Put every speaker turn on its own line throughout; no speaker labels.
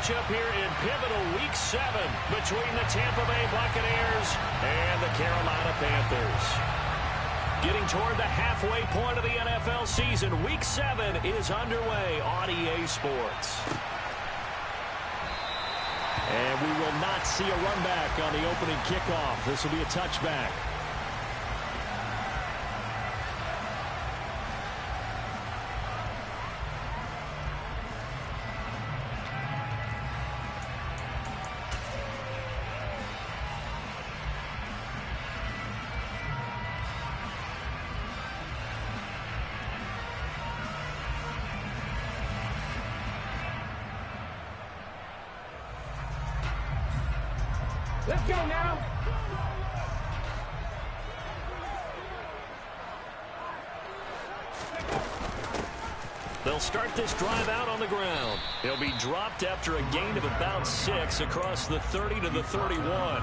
matchup here in pivotal Week 7 between the Tampa Bay Buccaneers and the Carolina Panthers. Getting toward the halfway point of the NFL season, Week 7 is underway on EA Sports. And we will not see a run back on the opening kickoff. This will be a touchback.
Let's go now.
They'll start this drive out on the ground. He'll be dropped after a gain of about 6 across the 30 to the 31.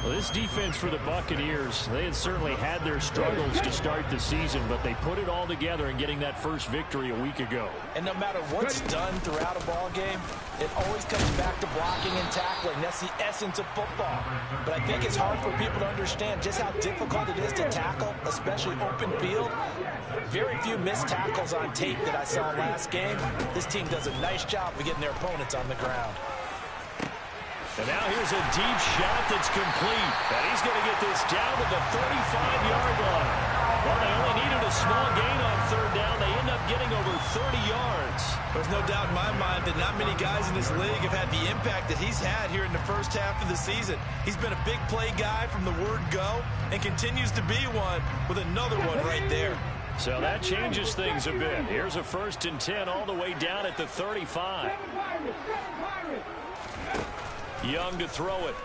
Well, this defense for the Buccaneers, they had certainly had their struggles to start the season, but they put it all together in getting that first victory a week ago.
And no matter what's done throughout a ball game, it always comes back to blocking and tackling. That's the essence of football. But I think it's hard for people to understand just how difficult it is to tackle, especially open field. Very few missed tackles on tape that I saw last game. This team does a nice job of getting their opponents on the ground.
And now here's a deep shot that's complete. And he's going to get this down to the 35-yard line. Well, they only needed a small gain on third down. They end up getting over 30 yards.
There's no doubt in my mind that not many guys in this league have had the impact that he's had here in the first half of the season. He's been a big play guy from the word go and continues to be one with another one right there.
So that changes things a bit. Here's a 1st and 10 all the way down at the 35. Young to throw it.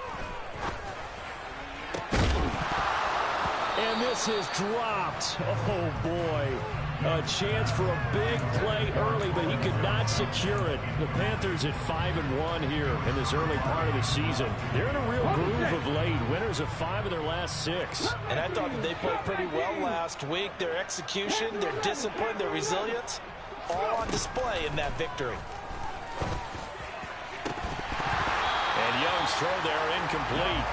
And this is dropped. Oh, boy. A chance for a big play early, but he could not secure it. The Panthers at 5-1 here in this early part of the season. They're in a real groove of late. Winners of 5 of their last 6.
And I thought that they played pretty well last week. Their execution, their discipline, their resilience, all on display in that victory.
And Young's throw there incomplete.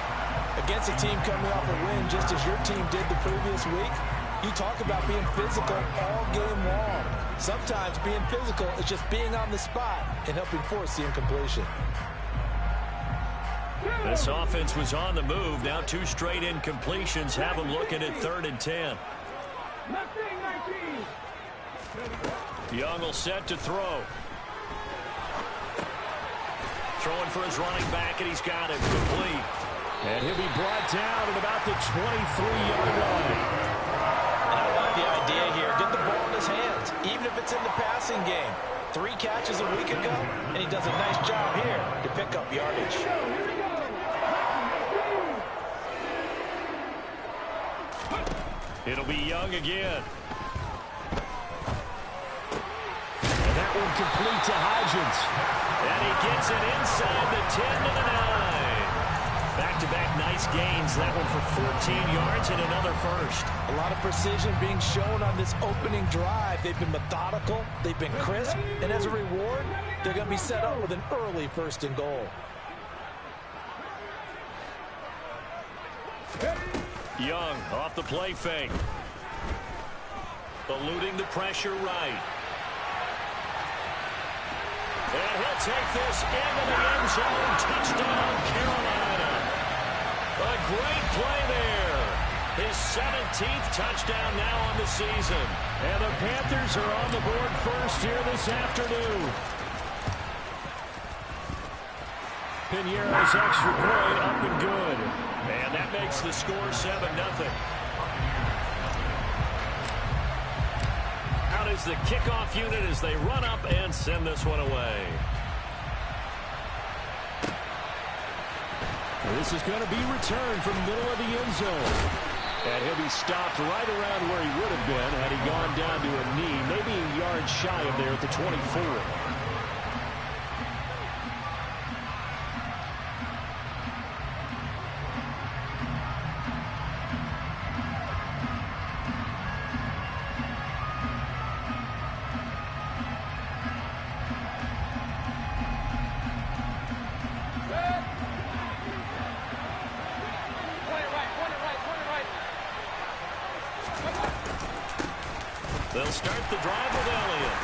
Against a team coming off a win just as your team did the previous week, you talk about being physical all game long. Sometimes being physical is just being on the spot and helping force the incompletion.
This offense was on the move. Now 2 straight incompletions have them looking at 3rd and 10. Young will set to throw. Throwing for his running back, and he's got it complete. And he'll be brought down at about the 23-yard line.
And I like the idea here. Get the ball in his hands, even if it's in the passing game. 3 catches a week ago, and he does a nice job here to pick up yardage.
It'll be Young again. And that one complete to Hodgins. And he gets it inside the 10 to the 9. Back-to-back nice gains. That one for 14 yards and another first.
A lot of precision being shown on this opening drive. They've been methodical. They've been crisp. And as a reward, they're going to be set up with an early 1st and goal.
Young off the play fake. Eluding the pressure right. And he'll take this into the end zone. Touchdown, Carolina. A great play there. His 17th touchdown now on the season. And the Panthers are on the board first here this afternoon. Pinheiro's extra point up and good. And that makes the score 7-0. Out is the kickoff unit as they run up and send this one away. This is going to be returned from the middle of the end zone. And he'll be stopped right around where he would have been had he gone down to a knee, maybe a yard shy of there at the 24. start the drive with Elliott.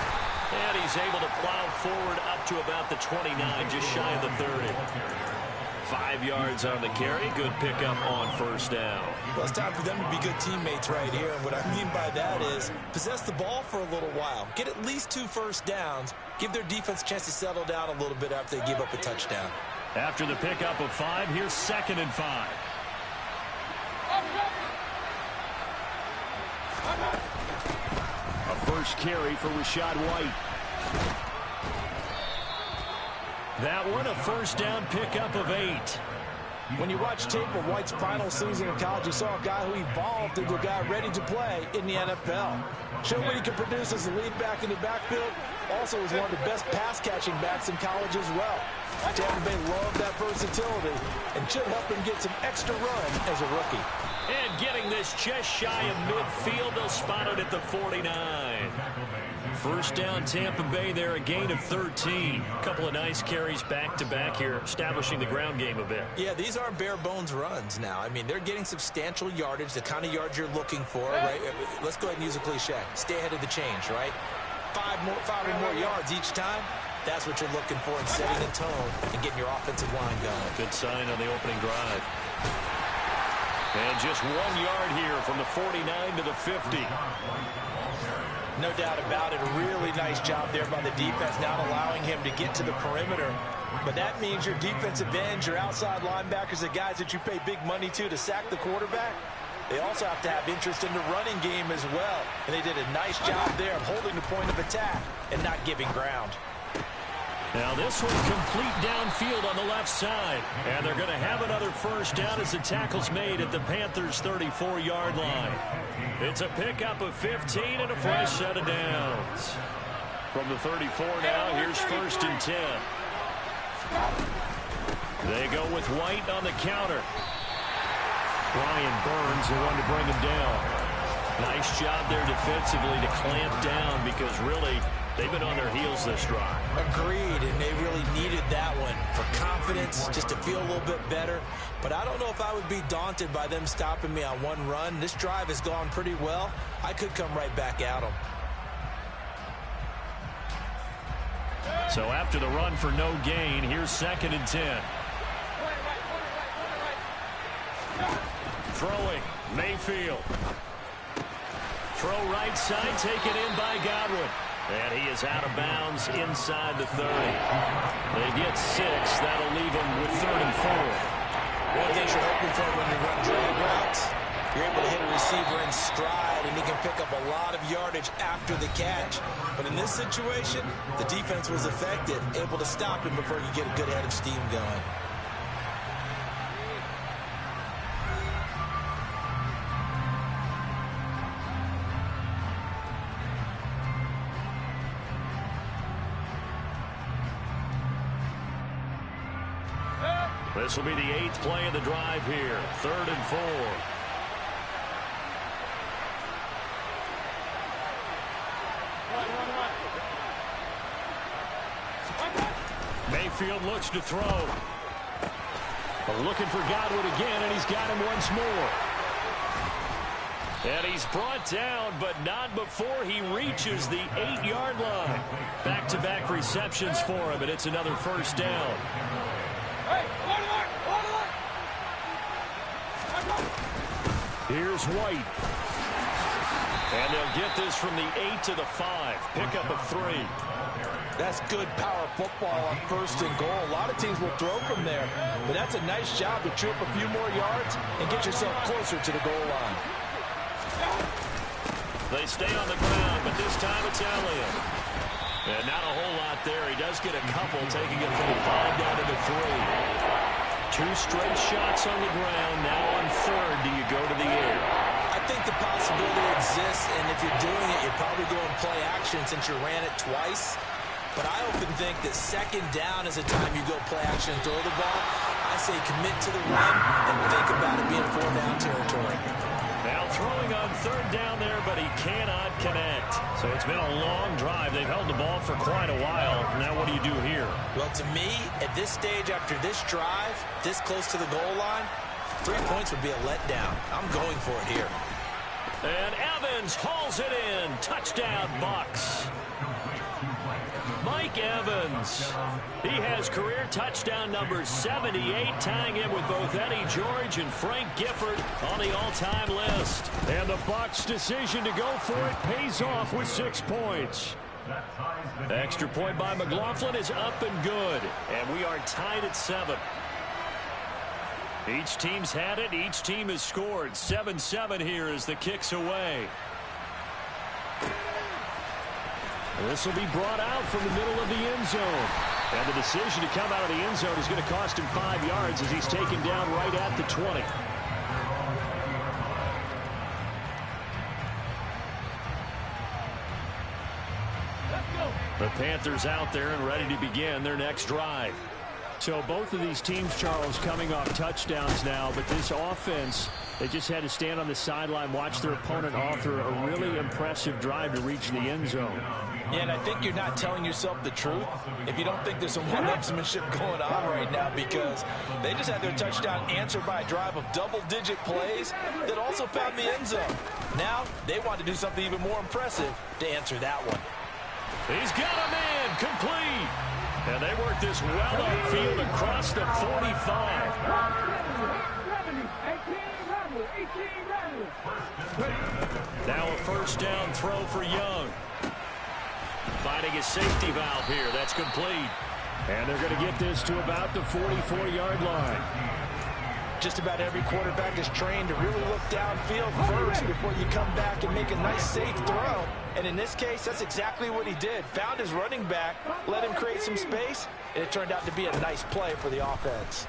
And he's able to plow forward up to about the 29, just shy of the 30. 5 yards on the carry. Good pickup on first down.
Well, it's time for them to be good teammates right here. And what I mean by that is possess the ball for a little while. Get at least 2 first downs. Give their defense a chance to settle down a little bit after they give up a touchdown.
After the pickup of 5, here's 2nd and 5. A first carry for Rachaad White. That one, a first down pickup of 8.
When you watch tape of White's final season in college, you saw a guy who evolved into a guy ready to play in the NFL. Showed what he could produce as a lead back in the backfield. Also was one of the best pass-catching backs in college as well. Tampa Bay loved that versatility and should help him get some extra run as a rookie.
And getting this just shy of midfield, they'll spot it at the 49. First down, Tampa Bay there, a gain of 13. A couple of nice carries back-to-back here, establishing the ground game a bit.
Yeah, these aren't bare-bones runs now. I mean, they're getting substantial yardage, the kind of yards you're looking for, right? Let's go ahead and use a cliche. Stay ahead of the change, right? 5 or more yards each time. That's what you're looking for in setting the tone and getting your offensive line going.
Good sign on the opening drive. And just 1 yard here from the 49 to the 50.
No doubt about it. A really nice job there by the defense, not allowing him to get to the perimeter. But that means your defensive ends, your outside linebackers, the guys that you pay big money to sack the quarterback, they also have to have interest in the running game as well. And they did a nice job there of holding the point of attack and not giving ground.
Now this one complete downfield on the left side. And they're going to have another first down as the tackle's made at the Panthers' 34-yard line. It's a pickup of 15 and a fresh set of downs. From the 34 now, here's 1st and 10. They go with White on the counter. Brian Burns, the one to bring him down. Nice job there defensively to clamp down because really they've been on their heels this drive.
Agreed, and they really needed that one for confidence, just to feel a little bit better. But I don't know if I would be daunted by them stopping me on one run. This drive has gone pretty well. I could come right back at them.
So after the run for no gain, here's 2nd and 10. Throwing, Mayfield. Throw right side, taken in by Godwin. And he is out of bounds inside the 30. They get 6. That'll leave them with 3rd and 4.
One thing you're hoping for when you run drag routes, you're able to hit a receiver in stride, and he can pick up a lot of yardage after the catch. But in this situation, the defense was effective, able to stop him before you get a good head of steam going.
This will be the 8th play of the drive here. 3rd and 4. Mayfield looks to throw. Looking for Godwin again, and he's got him once more. And he's brought down, but not before he reaches the 8-yard line. Back-to-back receptions for him, and it's another first down. Here's White. And they'll get this from the 8 to the 5. Pickup of 3.
That's good power football on 1st and goal. A lot of teams will throw from there, but that's a nice job to trip a few more yards and get yourself closer to the goal line.
They stay on the ground, but this time it's Elliott. And not a whole lot there. He does get a couple, taking it from the 5 down to the 3. 2 straight shots on the ground. Now on 3rd, do you go to the air?
I think the possibility exists, and if you're doing it, you're probably going play action since you ran it twice. But I often think that 2nd down is a time you go play action and throw the ball. I say commit to the run and think about it being 4-down territory.
Now throwing on 3rd down there, but he cannot connect. So it's been a long drive. They've held the ball for quite a while. Now what do you do here?
Well, to me, at this stage after this drive, this close to the goal line, 3 points would be a letdown. I'm going for it here.
And Evans hauls it in. Touchdown, Bucs. Mike Evans. He has career touchdown number 78, tying him with both Eddie George and Frank Gifford on the all-time list. And the Bucs' decision to go for it pays off with 6 points. Extra point by McLaughlin is up and good. And we are tied at 7. Each team's had it. Each team has scored. 7-7 here as the kick's away. This will be brought out from the middle of the end zone. And the decision to come out of the end zone is going to cost him 5 yards as he's taken down right at the 20. The Panthers out there and ready to begin their next drive. So both of these teams, Charles, coming off touchdowns now, but this offense, they just had to stand on the sideline, watch their opponent author a really impressive drive to reach the end zone.
Yeah, and I think you're not telling yourself the truth if you don't think there's some one-upsmanship going on right now, because they just had their touchdown answered by a drive of double-digit plays that also found the end zone. Now they want to do something even more impressive to answer that one.
He's got a man complete. And they work this well upfield across the 45. Now a first down throw for Young. Finding a safety valve here. That's complete. And they're going to get this to about the 44-yard line.
Just about every quarterback is trained to really look downfield first before you come back and make a nice, safe throw. And in this case, that's exactly what he did. Found his running back, let him create some space, and it turned out to be a nice play for the offense.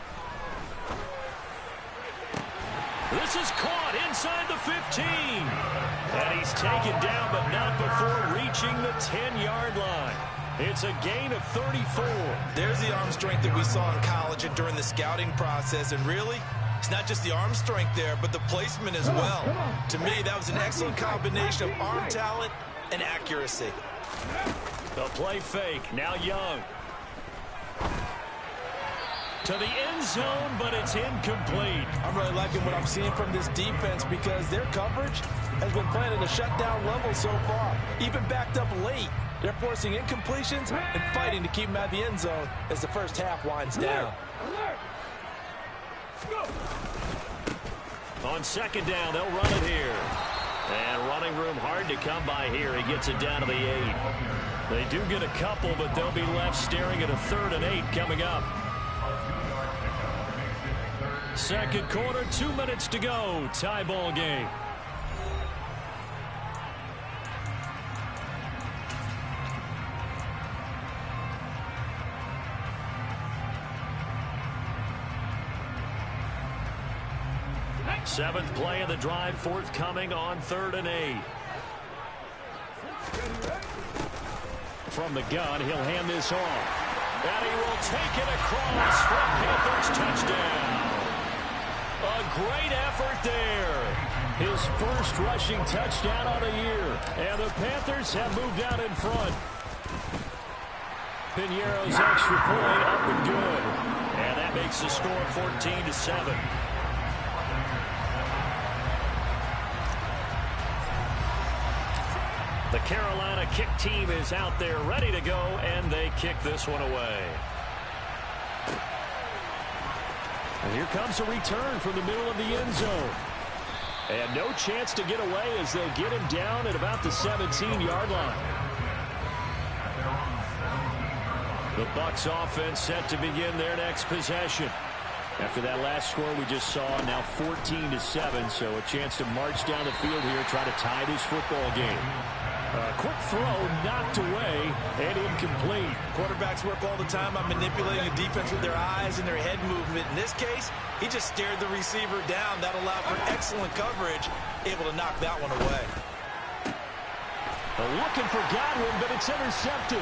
This is caught inside the 15. And he's taken down, but not before reaching the 10-yard line. It's a gain of 34.
There's the arm strength that we saw in college and during the scouting process. And really, it's not just the arm strength there, but the placement as well. To me, that was an excellent combination of arm talent and accuracy.
The play fake. Now Young. To the end zone, but it's incomplete.
I'm really liking what I'm seeing from this defense because their coverage has been playing at a shutdown level so far. Even backed up late, they're forcing incompletions and fighting to keep them out of the end zone as the first half winds down.
On second down, they'll run it here. And running room hard to come by here. He gets it down to the 8. They do get a couple, but they'll be left staring at a 3rd and 8 coming up. Second quarter, 2 minutes to go. Tie ball game. Seventh play of the drive forthcoming on 3rd and 8. From the gun, he'll hand this off. And he will take it across for a Panthers touchdown. A great effort there. His first rushing touchdown of the year. And the Panthers have moved out in front. Piñeiro's extra point up and good. And that makes the score 14-7. The Carolina kick team is out there ready to go, and they kick this one away. And here comes a return from the middle of the end zone. And no chance to get away as they'll get him down at about the 17-yard line. The Bucs offense set to begin their next possession. After that last score we just saw, now 14-7, so a chance to march down the field here, try to tie this football game. Quick throw knocked away and incomplete.
Quarterbacks work all the time on manipulating a defense with their eyes and their head movement. In this case, he just stared the receiver down. That allowed for excellent coverage, able to knock that one away.
Looking for Godwin, but it's intercepted.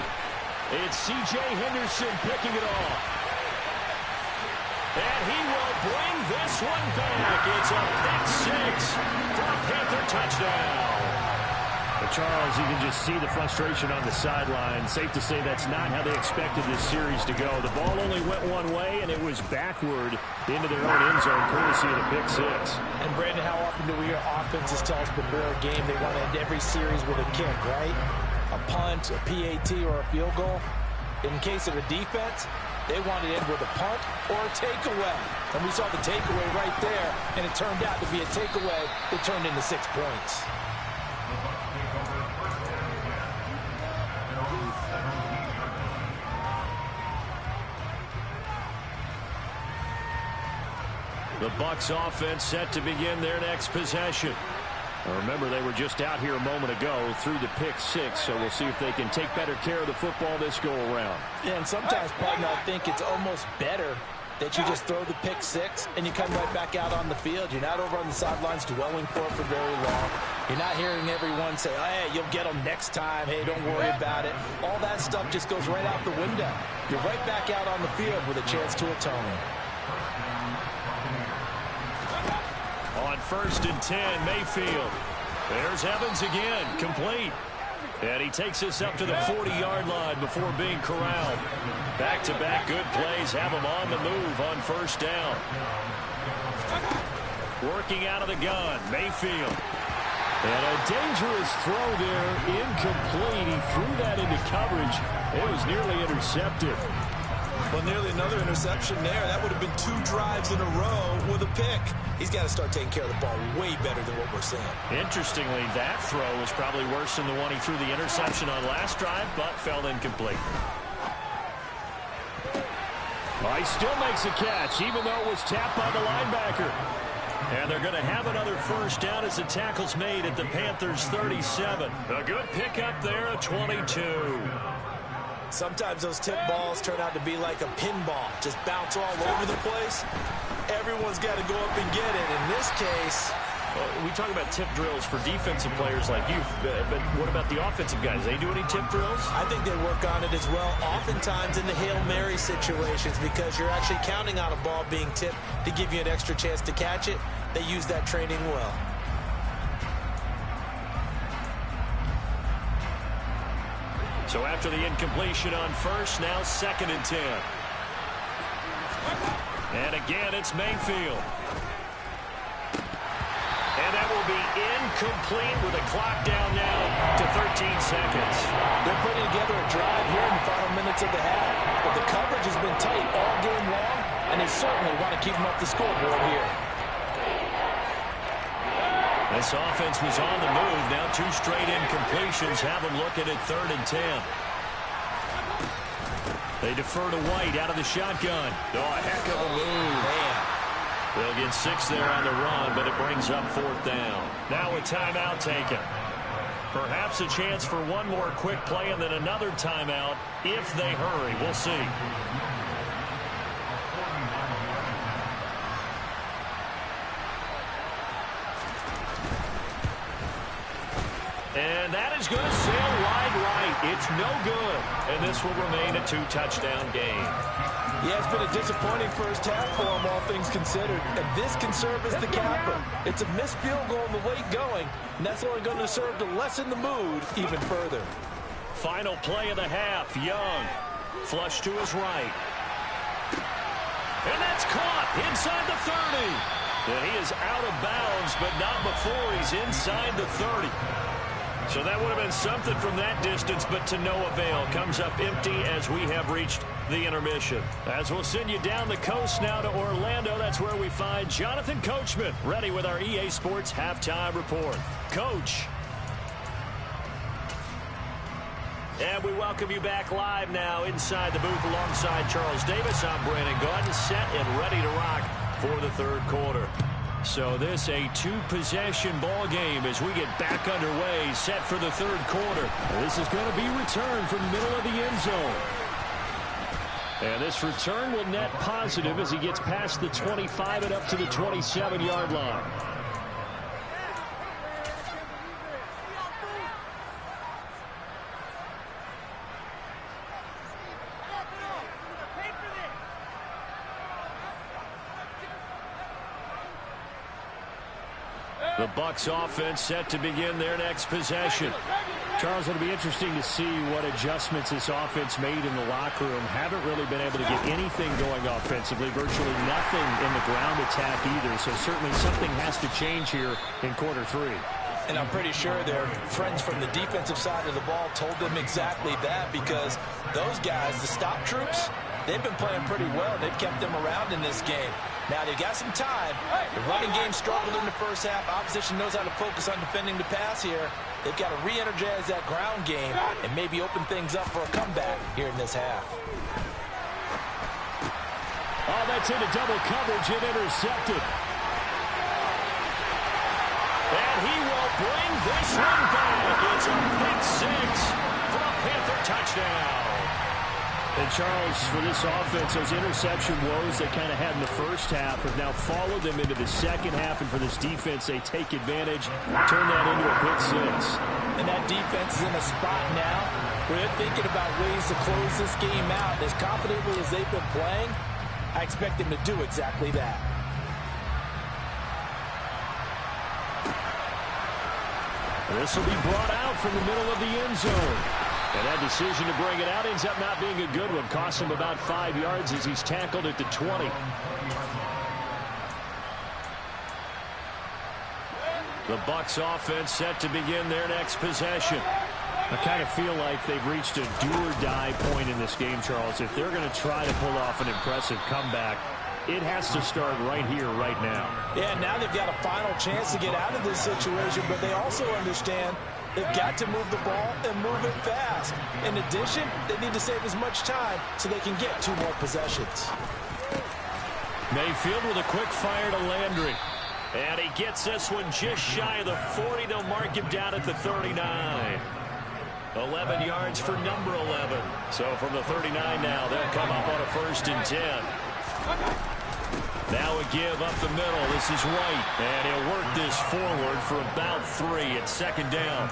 It's C.J. Henderson picking it off. And he will bring this one back. It's a pick 6 for a Panther touchdown. Charles, you can just see the frustration on the sideline. Safe to say that's not how they expected this series to go. The ball only went one way, and it was backward into their own end zone, courtesy of the pick six.
And, Brandon, how often do we hear offenses tell us before a game they want to end every series with a kick, right? A punt, a PAT, or a field goal. In case of a defense, they want to end with a punt or a takeaway. And we saw the takeaway right there, and it turned out to be a takeaway that turned into 6 points.
The Bucs offense set to begin their next possession. Now remember, they were just out here a moment ago through the pick six, so we'll see if they can take better care of the football this go-around.
Yeah, and sometimes, partner, I think it's almost better that you just throw the pick six and you come right back out on the field. You're not over on the sidelines dwelling for it for very long. You're not hearing everyone say, oh, hey, you'll get them next time. Hey, don't worry about it. All that stuff just goes right out the window. You're right back out on the field with a chance to atone.
On 1st and 10, Mayfield. There's Evans again, complete. And he takes us up to the 40-yard line before being corralled. Back-to-back good plays have him on the move on 1st down. Working out of the gun, Mayfield. And a dangerous throw there, incomplete. He threw that into coverage. It was nearly intercepted.
Well, nearly another interception there. That would have been 2 drives in a row with a pick. He's got to start taking care of the ball way better than what we're seeing.
Interestingly, that throw was probably worse than the one he threw the interception on last drive, but fell incomplete. Well, he still makes a catch, even though it was tapped by the linebacker. And they're going to have another 1st down as the tackle's made at the Panthers' 37. A good pickup there at 22.
Sometimes those tip balls turn out to be like a pinball. Just bounce all over the place. Everyone's got to go up and get it. In this case,
we talk about tip drills for defensive players like you, but what about the offensive guys? They do any tip drills?
I think they work on it as well, oftentimes in the Hail Mary situations, because you're actually counting on a ball being tipped to give you an extra chance to catch it. They use that training well.
So after the incompletion on 1st, now 2nd and 10. And again, it's Mayfield. And that will be incomplete with a clock down now to 13 seconds.
They're putting together a drive here in the final minutes of the half. But the coverage has been tight all game long, and they certainly want to keep them up the scoreboard here.
This offense was on the move. Now 2 straight incompletions have them looking at 3rd and 10. They defer to White out of the shotgun. Oh, a heck of a move.
Man.
They'll get 6 there on the run, but it brings up 4th down. Now a timeout taken. Perhaps a chance for one more quick play and then another timeout if they hurry. We'll see. And that is going to sail wide right. It's no good. And this will remain a 2-touchdown game.
Yeah, it's been a disappointing first half for them, all things considered. And this can serve as the capper. It's a missed field goal in the late going, and that's only going to serve to lessen the mood even further.
Final play of the half. Young. Flush to his right. And that's caught inside the 30. And he is out of bounds, but not before he's inside the 30. So that would have been something from that distance, but to no avail. Comes up empty as we have reached the intermission. As we'll send you down the coast now to Orlando, that's where we find Jonathan Coachman, ready with our EA Sports Halftime Report. Coach. And we welcome you back live now inside the booth alongside Charles Davis. I'm Brandon Gaudin, set and ready to rock for the 3rd quarter. So this a 2-possession ball game as we get back underway, set for the 3rd quarter. This is going to be returned from the middle of the end zone. And this return will net positive as he gets past the 25 and up to the 27-yard line. The Bucs offense set to begin their next possession.
Charles, it'll be interesting to see what adjustments this offense made in the locker room. Haven't really been able to get anything going offensively. Virtually nothing in the ground attack either. So certainly something has to change here in quarter 3.
And I'm pretty sure their friends from the defensive side of the ball told them exactly that, because those guys, the stop troops, they've been playing pretty well. They've kept them around in this game. Now they've got some time. The running game struggled in the first half. Opposition knows how to focus on defending the pass here. They've got to re-energize that ground game and maybe open things up for a comeback here in this half.
Oh, that's into double coverage and intercepted. And he will bring this one back. It's a pick 6 for a Panther touchdown.
And Charles, for this offense, those interception woes they kind of had in the first half have now followed them into the second half. And for this defense, they take advantage, turn that into a pick 6.
And that defense is in a spot now where they're thinking about ways to close this game out. As confidently as they've been playing, I expect them to do exactly that.
This will be brought out from the middle of the end zone. And that decision to bring it out ends up not being a good one. Cost him about 5 yards as he's tackled at the 20. The Bucs offense set to begin their next possession.
I kind of feel like they've reached a do-or-die point in this game, Charles. If they're going to try to pull off an impressive comeback, it has to start right here, right now.
Yeah, now they've got a final chance to get out of this situation, but they also understand they've got to move the ball and move it fast. In addition, they need to save as much time so they can get 2 more possessions.
Mayfield with a quick fire to Landry. And he gets this one just shy of the 40. They'll mark him down at the 39. 11 yards for number 11. So from the 39 now, they'll come up on a 1st and 10. Now a give up the middle. This is White. And he'll work this forward for about 3 at 2nd down.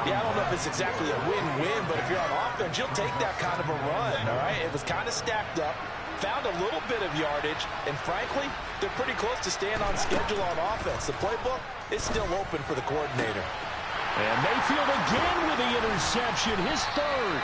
Yeah, I don't know if it's exactly a win-win, but if you're on offense, you'll take that kind of a run, all right? It was kind of stacked up, found a little bit of yardage, and frankly, they're pretty close to staying on schedule on offense. The playbook is still open for the coordinator.
And Mayfield again with the interception, his 3rd.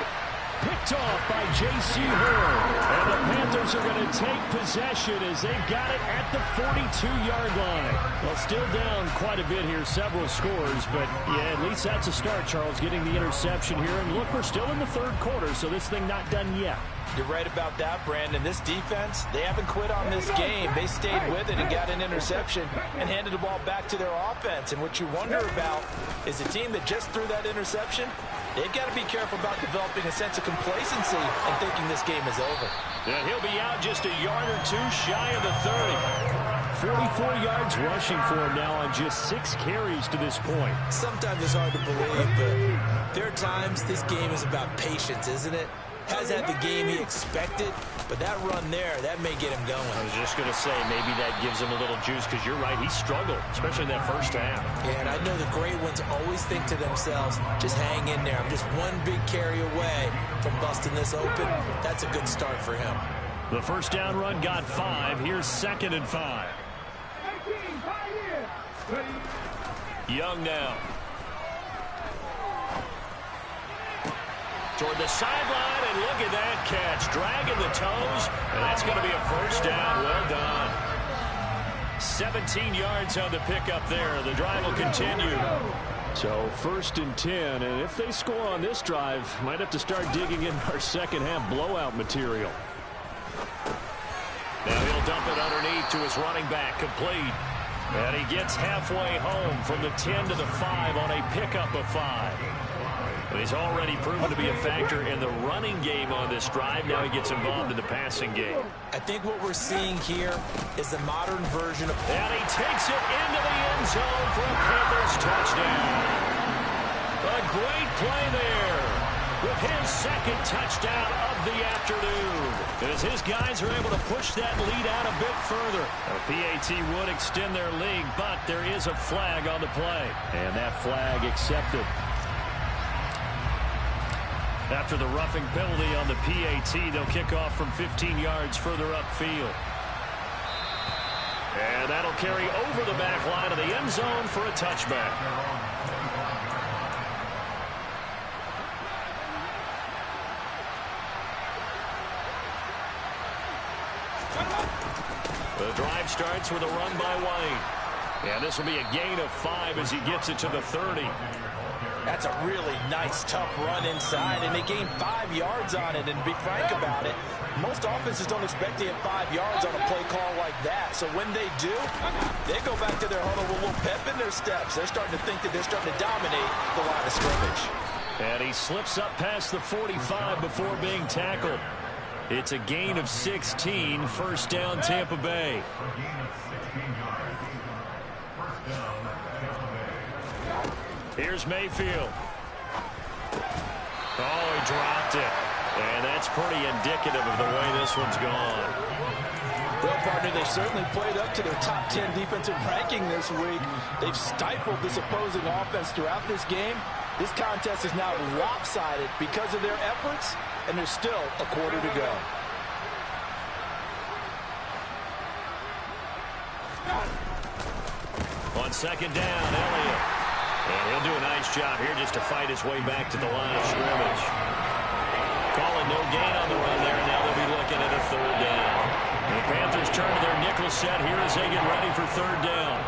Picked off by J.C. Horn. And the Panthers are going to take possession as they've got it at the 42-yard line. Well, still down quite a bit here, several scores, but yeah, at least that's a start, Charles, getting the interception here. And look, we're still in the 3rd quarter, so this thing not done yet.
You're right about that, Brandon. This defense, they haven't quit on this game. They stayed with it and got an interception and handed the ball back to their offense. And what you wonder about is the team that just threw that interception, they've got to be careful about developing a sense of complacency and thinking this game is over.
And he'll be out just a yard or 2 shy of the 30. 44 yards rushing for him now on just 6 carries to this point.
Sometimes it's hard to believe, but there are times this game is about patience, isn't it? Has had the game he expected, but that run there, that may get him going.
I was just going to say, maybe that gives him a little juice, because you're right, he struggled, especially in that first half.
Yeah, and I know the great ones always think to themselves, just hang in there. I'm just one big carry away from busting this open. That's a good start for him.
The first down run got 5. Here's 2nd and 5. Young now. Toward the sideline, and look at that catch. Dragging the toes, and that's going to be a 1st down. Well done. 17 yards on the pickup there. The drive will continue.
So 1st and 10, and if they score on this drive, might have to start digging in our second half blowout material.
Now he'll dump it underneath to his running back, complete. And he gets halfway home from the 10 to the 5 on a pickup of 5. And he's already proven to be a factor in the running game on this drive. Now he gets involved in the passing game.
I think what we're seeing here is the modern version of...
And he takes it into the end zone for a Panthers touchdown. A great play there with his 2nd touchdown of the afternoon. As his guys are able to push that lead out a bit further. A PAT would extend their lead, but there is a flag on the play.
And that flag accepted.
After the roughing penalty on the PAT, they'll kick off from 15 yards further upfield. And that'll carry over the back line of the end zone for a touchback. The drive starts with a run by White. And this will be a gain of 5 as he gets it to the 30.
That's a really nice, tough run inside, and they gained 5 yards on it. And to be frank about it, most offenses don't expect to get 5 yards on a play call like that. So when they do, they go back to their huddle with a little pep in their steps. They're starting to think that they're starting to dominate the line of scrimmage.
And he slips up past the 45 before being tackled. It's a gain of 16, first down Tampa Bay. Here's Mayfield. Oh, he dropped it. And that's pretty indicative of the way this one's gone.
Well, partner, they certainly played up to their top 10 defensive ranking this week. They've stifled this opposing offense throughout this game. This contest is now lopsided because of their efforts, and there's still a quarter to go.
On second down, Elliott. And he'll do a nice job here just to fight his way back to the line of scrimmage. Calling no gain on the run there, and now they'll be looking at a third down. And the Panthers turn to their nickel set here as they get ready for third down.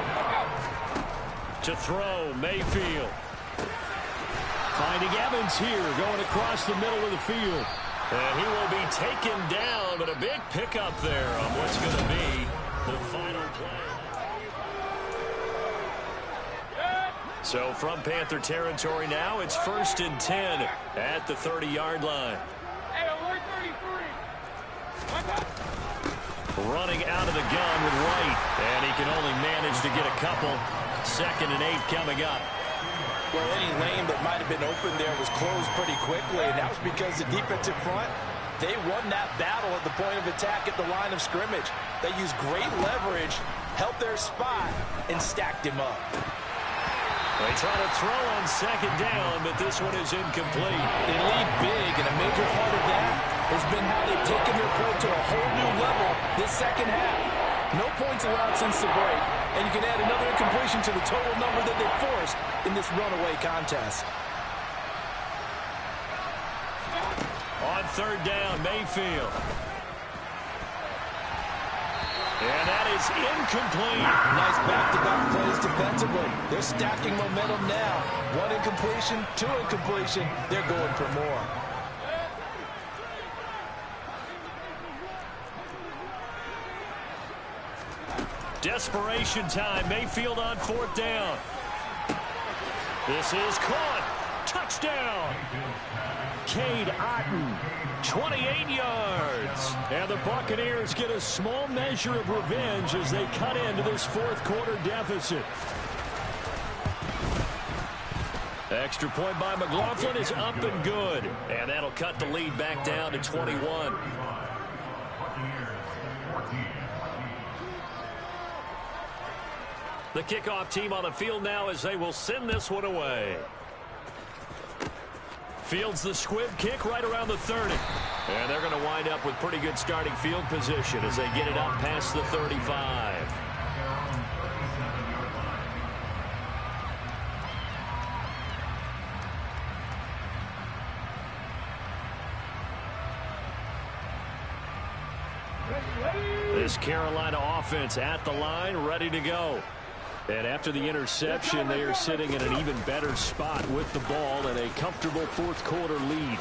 To throw, Mayfield. Finding Evans here, going across the middle of the field. And he will be taken down, but a big pickup there on what's going to be the final play. So from Panther territory now, it's 1st and 10 at the 30-yard line. Running out of the gun with White, and he can only manage to get a couple. 2nd and 8 coming up.
Well, any lane that might have been open there was closed pretty quickly, and that was because the defensive front, they won that battle at the point of attack at the line of scrimmage. They used great leverage, held their spot, and stacked him up.
They try to throw on second down, but this one is incomplete.
They lead big, and a major part of that has been how they've taken their play to a whole new level this second half. No points allowed since the break, and you can add another incompletion to the total number that they forced in this runaway contest.
On third down, Mayfield. And that is incomplete.
Nice back-to-back plays defensively. They're stacking momentum now. 1 incompletion, 2 incompletion. They're going for more.
Desperation time. Mayfield on 4th down. This is caught. Touchdown. Cade Otton, 28 yards. And the Buccaneers get a small measure of revenge as they cut into this 4th quarter deficit. Extra point by McLaughlin is up and good. And that'll cut the lead back down to 21. The kickoff team on the field now as they will send this one away. Fields the squib kick right around the 30. And they're going to wind up with pretty good starting field position as they get it up past the 35. This Carolina offense at the line, ready to go. And after the interception, they are sitting in an even better spot with the ball and a comfortable 4th quarter lead.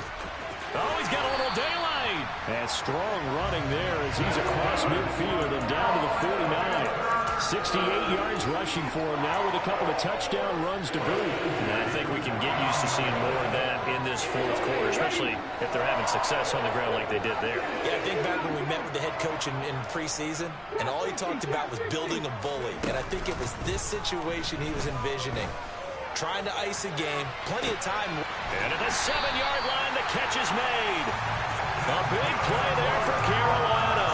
Oh, he's got a little daylight. And strong running there as he's across midfield and down to the 49. 68 yards rushing for him now with a couple of touchdown runs to boot.
And I think we can get used to seeing more of that in this 4th quarter, especially if they're having success on the ground like they did there.
Yeah, I think back when we met with the head coach in preseason, and all he talked about was building a bully. And I think it was this situation he was envisioning. Trying to ice a game, plenty of time.
And at the 7-yard line, the catch is made. A big play there for Carolina.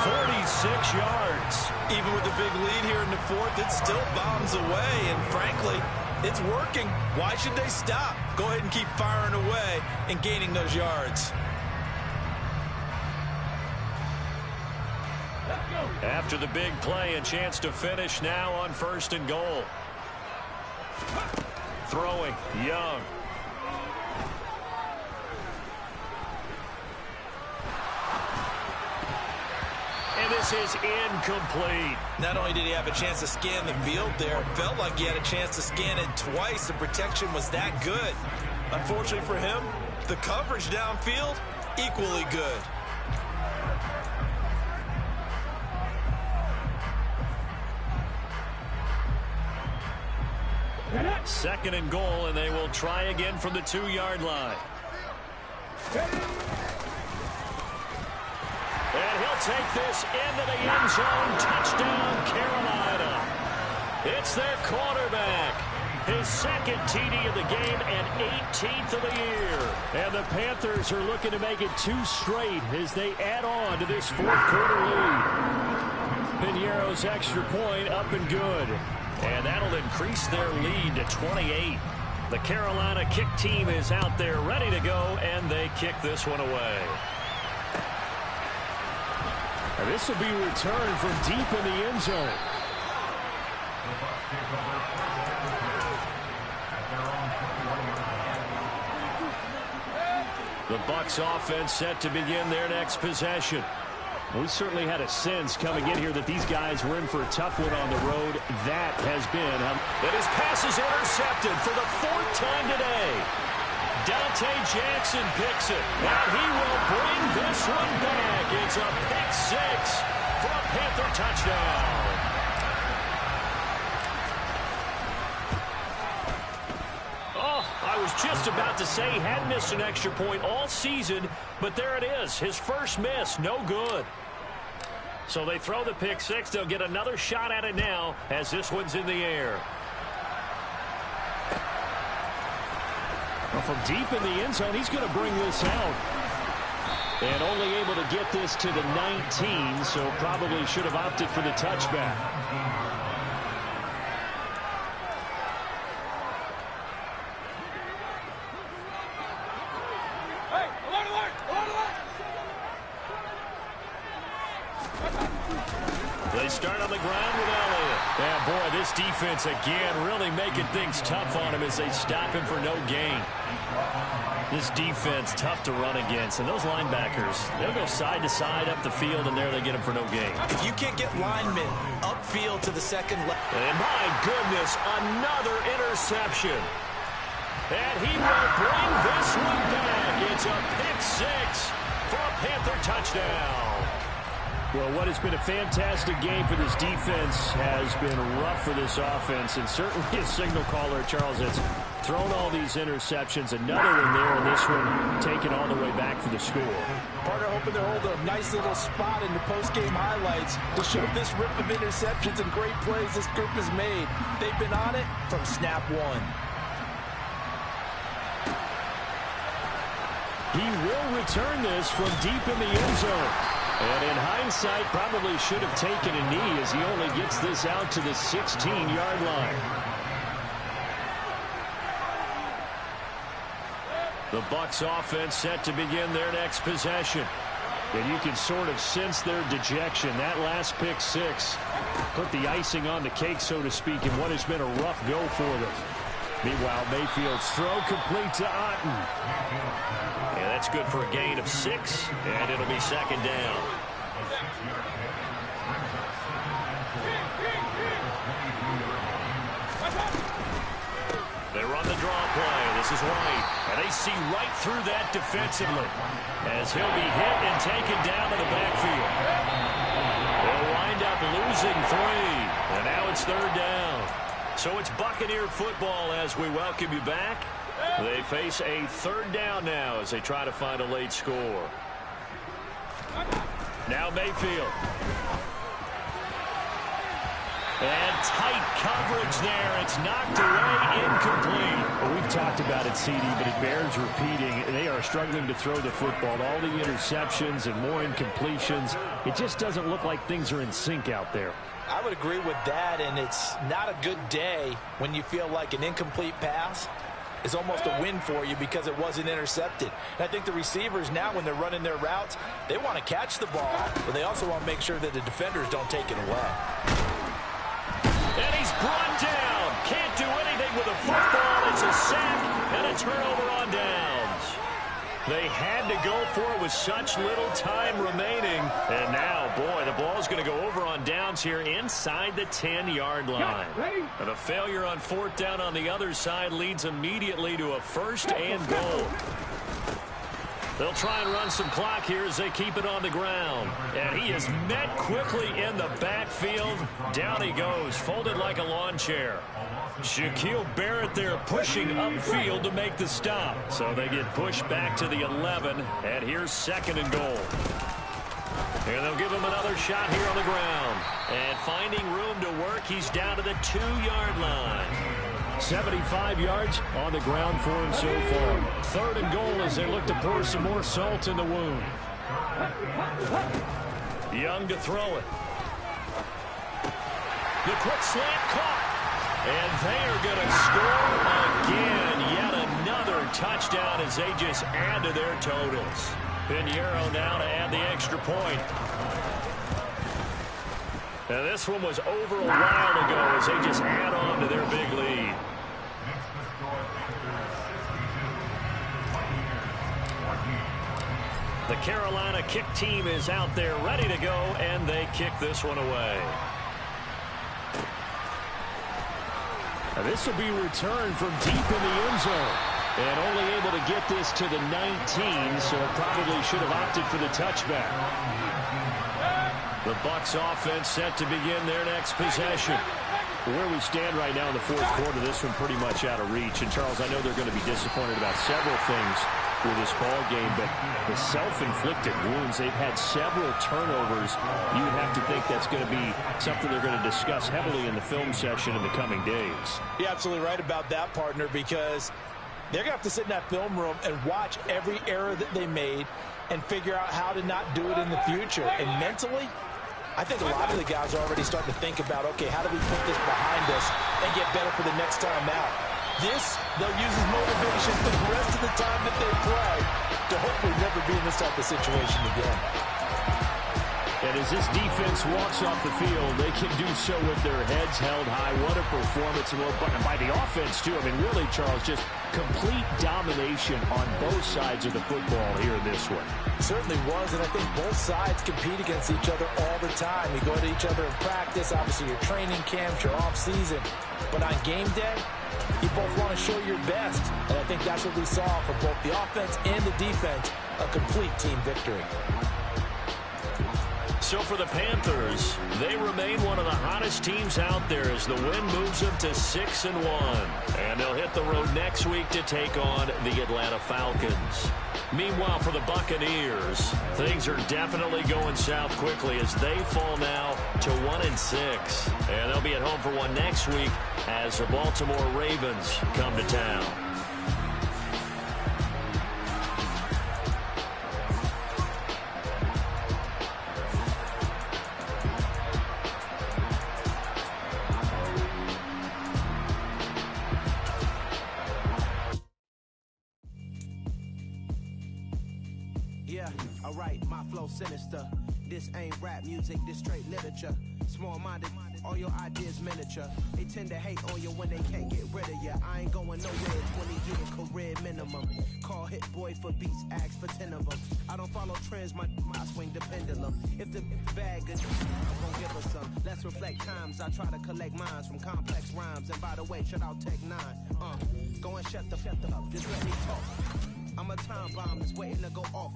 46 yards.
Even with the big lead here in the 4th, it still bombs away, and frankly, it's working. Why should they stop? Go ahead and keep firing away and gaining those yards.
After the big play, a chance to finish now on 1st and goal. Throwing, Young. And this is incomplete.
Not only did he have a chance to scan the field there, it felt like he had a chance to scan it twice. The protection was that good. Unfortunately for him, the coverage downfield, equally good.
2nd and goal, and they will try again from the 2-yard line. And he'll take this into the end zone. Touchdown, Carolina. It's their quarterback. His 2nd TD of the game and 18th of the year. And the Panthers are looking to make it 2 straight as they add on to this 4th quarter lead. Piñeiro's extra point up and good. And that'll increase their lead to 28. The Carolina kick team is out there ready to go, and they kick this one away.
And this will be returned from deep in the end zone.
The Bucs offense set to begin their next possession.
We certainly had a sense coming in here that these guys were in for a tough one on the road. That has been.
And his pass is intercepted for the 4th time today. Dante Jackson picks it. Now he will bring this one back. It's a pick 6 for a Panther touchdown. I was just about to say he hadn't missed an extra point all season, but there it is. His first miss, no good. So they throw the pick 6. They'll get another shot at it now as this one's in the air.
Well, from deep in the end zone, he's going to bring this out. And only able to get this to the 19, so probably should have opted for the touchback.
They start on the ground with Elliott.
Yeah, boy, this defense again really making things tough on him as they stop him for no gain.
This defense tough to run against, and those linebackers, they'll go side to side up the field, and there they get him for no gain.
If you can't get linemen upfield to the second level.
And my goodness, another interception. And he will bring this one back. It's a pick 6 for a Panther touchdown.
Well, what has been a fantastic game for this defense has been rough for this offense, and certainly a signal caller, Charles, that's thrown all these interceptions. Another one there, and this one taken all the way back for the score.
Partner hoping to hold a nice little spot in the post-game highlights to show this rip of interceptions and great plays this group has made. They've been on it from snap 1.
He will return this from deep in the end zone. And in hindsight, probably should have taken a knee as he only gets this out to the 16-yard line.
The Bucs offense set to begin their next possession.
And you can sort of sense their dejection. That last pick 6 put the icing on the cake, so to speak, in what has been a rough go for them. Meanwhile, Mayfield's throw complete to Otten.
Yeah, that's good for a gain of 6, and it'll be 2nd down. They run the draw play. This is Wright, and they see right through that defensively as he'll be hit and taken down to the backfield. They'll wind up losing 3, and now it's 3rd down. So it's Buccaneer football as we welcome you back. They face a 3rd down now as they try to find a late score. Now Mayfield. And tight coverage there. It's knocked away, incomplete.
Well, we've talked about it, CD, but it bears repeating. They are struggling to throw the football. All the interceptions and more incompletions. It just doesn't look like things are in sync out there.
I would agree with that, and it's not a good day when you feel like an incomplete pass is almost a win for you because it wasn't intercepted. And I think the receivers now, when they're running their routes, they want to catch the ball, but they also want to make sure that the defenders don't take it away.
And he's brought down. Can't do anything with a football. It's a sack and a turnover on downs. They had to go for it with such little time remaining. And now, boy, the ball's going to go over on downs here inside the 10-yard line. And a failure on fourth down on the other side leads immediately to a first and goal. They'll try and run some clock here as they keep it on the ground. And he is met quickly in the backfield. Down he goes, folded like a lawn chair. Shaquille Barrett there pushing upfield to make the stop. So they get pushed back to the 11, and here's second and goal. And they'll give him another shot here on the ground. And finding room to work, he's down to the 2-yard line.
75 yards on the ground for him so far. Third and goal as they look to pour some more salt in the wound.
Young to throw it. The quick slant caught. And they are going to score again. Yet another touchdown as they just add to their totals. Pinheiro now to add the extra point. Now this one was over a while ago as they just add on to their big lead. The Carolina kick team is out there ready to go, and they kick this one away.
Now this will be returned from deep in the end zone. And only able to get this to the 19, so probably should have opted for the touchback. The Bucs offense set to begin their next possession. Where we stand right now in the fourth quarter, this one pretty much out of reach. And, Charles, I know they're going to be disappointed about several things with this ball game, but the self-inflicted wounds, they've had several turnovers. You would have to think that's going to be something they're going to discuss heavily in the film session in the coming days.
You're absolutely right about that, partner, because they're going to have to sit in that film room and watch every error that they made and figure out how to not do it in the future. And mentally, I think a lot of the guys are already starting to think about, okay, how do we put this behind us and get better for the next time out? This, they'll use as motivation for the rest of the time that they play to hopefully never be in this type of situation again.
And as this defense walks off the field, they can do so with their heads held high. What a performance by the offense, too. I mean, really, Charles, just complete domination on both sides of the football here in this one.
Certainly was, and I think both sides compete against each other all the time. You go to each other in practice, obviously your training camps, your off-season. But on game day, you both want to show your best. And I think that's what we saw from both the offense and the defense, a complete team victory.
So for the Panthers, they remain one of the hottest teams out there as the win moves them to 6-1. And they'll hit the road next week to take on the Atlanta Falcons. Meanwhile, for the Buccaneers, things are definitely going south quickly as they fall now to 1-6. And they'll be at home for one next week as the Baltimore Ravens come to town.
Sinister. This ain't rap music, this straight literature. Small-minded, all your ideas miniature. They tend to hate on you when they can't get rid of you. I ain't going nowhere, 20-year career minimum. Call Hit Boy for beats, ask for 10 of them. I don't follow trends, my swing the pendulum. If the bag good, I'm gonna give us some. Let's reflect times, I try to collect minds from complex rhymes. And by the way, shout out Tech 9. Go and shut the up, just let me talk. I'm a time bomb that's waiting to go off.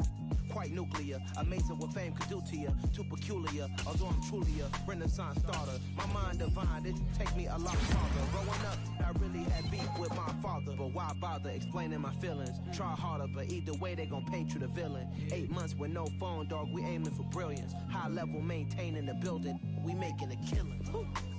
Quite nuclear, amazing what fame could do to you. Too peculiar, although I'm truly a renaissance starter. My mind divine, it take me a lot farther. Growing up, I really had beef with my father. But why bother explaining my feelings? Try harder, but either way they gon' paint you the villain. 8 months with no phone, dog, we aiming for brilliance. High level maintaining the building, we making a killing.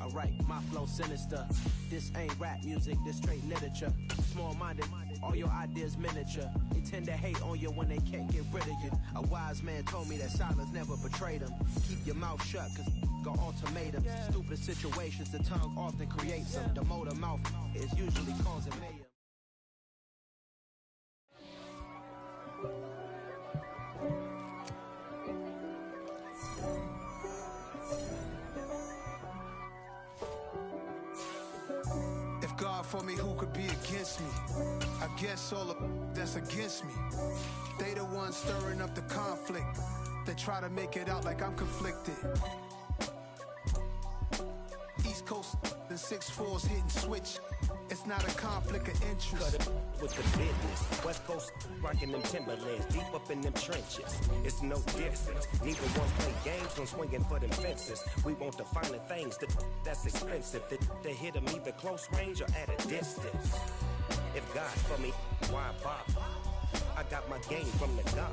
Alright, my flow sinister. This ain't rap music, this straight literature. Small-minded, all your ideas miniature. They tend to hate on you when they can't get rid of you. A wise man told me that silence never betrayed him. Keep your mouth shut, cause got ultimatums. Stupid situations, the tongue often creates them. The motor mouth is usually causing mayhem.
for me, who could be against me? I guess all that's against me. They the ones stirring up the conflict. They try to make it out like I'm conflicted. East Coast and 6'4's hitting switch. It's not a conflict of interest.
Cut it with the business. West Coast rocking them Timberlands, deep up in them trenches. It's no difference. Neither one play games, no swinging for them fences. We want the finer things that's expensive. They hit them either close range or at a distance. If God for me, why bother? I got my game from the God.